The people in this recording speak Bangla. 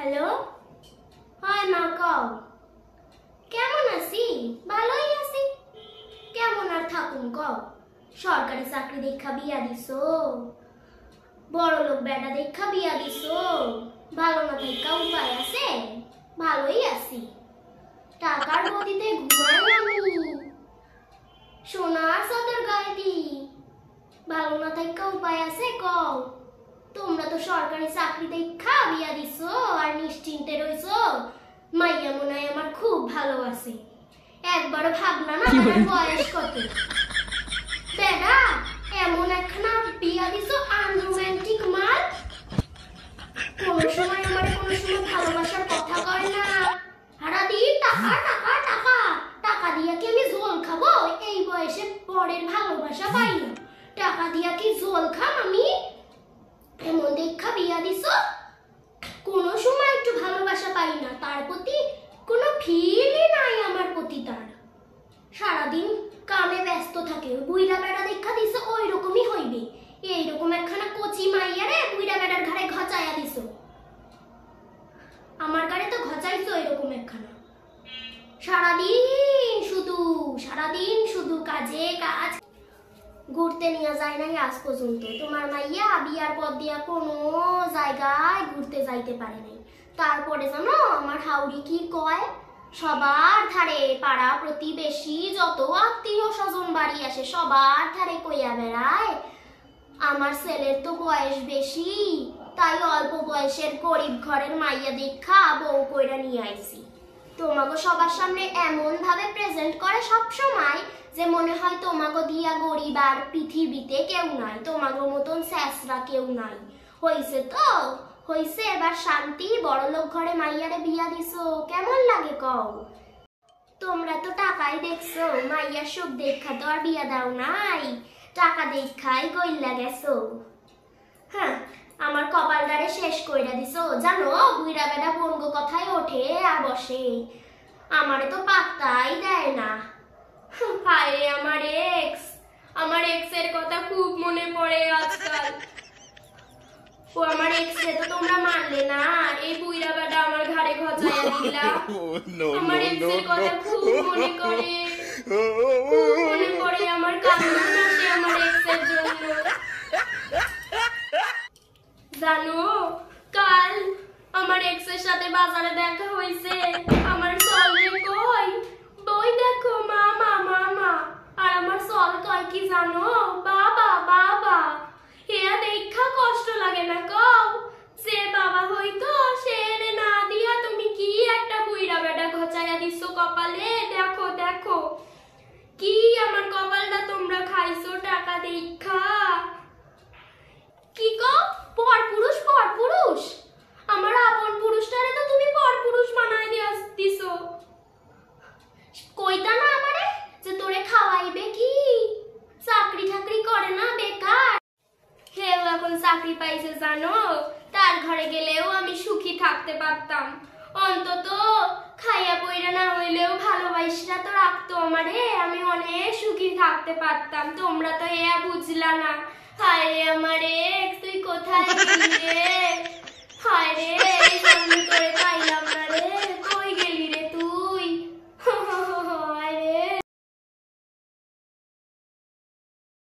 হ্যালো, হয় মা কও। কেমন আছি? ভালোই আছি। কেমন আর থাকুম কও? সরকারি চাকরি দেখা বিয়া দিছো, বড় লোক বেটা দেখা বিয়া দিছো। ভালো না থাকা উপায় আছে? ভালোই আছি। টাকার গতিতে ঘুমাই আমি, সোনার চাদর গায়ে দি। ভালো না থাকা উপায় আছে কও? তোমরা তো সরকারি চাকরি দেখা বিয়া দিছো আর নিশ্চিন্তে রইছো। মাইয়া মনে হয় আমার খুব ভালো আছে। একবারও ভাবনা না আমার বয়স কত। বেটা এমন একখানা বিয়া দিছো আনরোম্যান্টিক মাল। কোন সময় আমার কোন সময় ভালোবাসার কথা কয় না। সারাদিন টাকা টাকা টাকা টাকা দিয়া কি আমি ঝোল খাবো? এই বয়সে পরের ভালোবাসা পাই না। টাকা দিয়া কি ঝোল খাম আমি? এমন দেখা বিয়া দিছো, কোনো সময় একটু ভালোবাসা পাই না। তার প্রতি কোনো ফিলই নাই আমার প্রতি তার। সারাদিন কামে ব্যস্ত থাকে। বুইড়া বেড়া দেখা দিছো ওই রকমই হইবে। এইরকম একখানা কচি মাইয়ারে বুইড়া বেড়ার ঘাড়ে ঘচাইয়া দিছো। আমার ঘাড়ে তো ঘচাইছো এরকম একখানা। সারাদিন শুধু কাজে কাজ। ঘুরতে নিয়ে যায় নাই আজ পর্যন্ত। তোমার মাইয়া বিয়ার পর দিয়া কোনো জায়গায় ঘুরতে যাইতে পারে নাই। তারপরে জানো আমার হাউরি কি কয়? সবার ধারে পাড়া প্রতিবেশী যত আত্মীয় স্বজন বাড়ি আসে সবার ধারে কইয়া বেড়ায় আমার ছেলের তো বয়স বেশি, তাই অল্প বয়সের গরিব ঘরের মাইয়া দেখা বউ কইরা নিয়ে আইছি। তোমাকে সবার সামনে এমন ভাবে প্রেজেন্ট করে সব সময় যে মনে হয় তোমাকে দিয়া গরিব আর পৃথিবীতে কেউ নাই, তোমাকে মতন স্যাসরা কেউ নাই। হইছে তো হইছে, এবার শান্তি। বড়লোক ঘরে মাইয়ারে বিয়া দিছো, কেমন লাগে কও? তোমরা তো টাকাই দেখছো, মাইয়ার সুখ দেখা তো আর বিয়া দাও নাই। টাকা দেখাই গইল্লা গেছো। হ্যাঁ, আমার কপালটারে শেষ কইরা দিছো। জানো বুইড়া বেটা বঙ্গ কথায় ওঠে আর বসে, আমারে তো পাত্তাই দেয় না। হায় আমার এক্সের কথা খুব মনে পড়ে আজকাল। ও আমার এক্সে তো তোমরা মানলে না, এই বুইড়া বেটা আমার ঘাড়ে ঘচাইয়া দিলা। আমার এক্সের কথা খুব মনে পড়ে আমার কান্না আসে আমার এক্সের জন্য। জানো কাল আমার এক্সের সাথে বাজারে দেখা হইছে। আমার সলরে কই বই দেখো মামা মামা, আর আমার সল কয় কি জানো? বাবা বাবা। হেয়া দেখা কষ্ট লাগে না কও? সে বাবা হইতো সে এনে না দিয়া তুমি কি একটা বুইড়া বেটা ঘচাইয়া দিছো কপালে। দেখো দেখো কি আমার কপালটা তোমরা খাইছো টাকা দেখা। কি কও? পরপুরুষ পরপুরুষ? আমার আপন পুরুষটারে তো তুমি পরপুরুষ বানাই দিছো। কইতা না আমারে যে তোরে খাওয়াইবে কি? চাকরি ঠাকরি করে না বেকার। কেউ এখন চাকরি পাইছে জানো, তার ঘরে গেলেও আমি সুখী থাকতে পারতাম। অন্তত খাইয়া পইরা না হইলেও ভালোবাসা তো রাখতো আমারে, আমি অনেক সুখী থাকতে পারতাম। তোমরা তো এয়া বুঝলা না। হায় রে আমার এক্স, তুই কোথায় গেলি রে? হায় রে, সামনে করে পাইলাম না রে।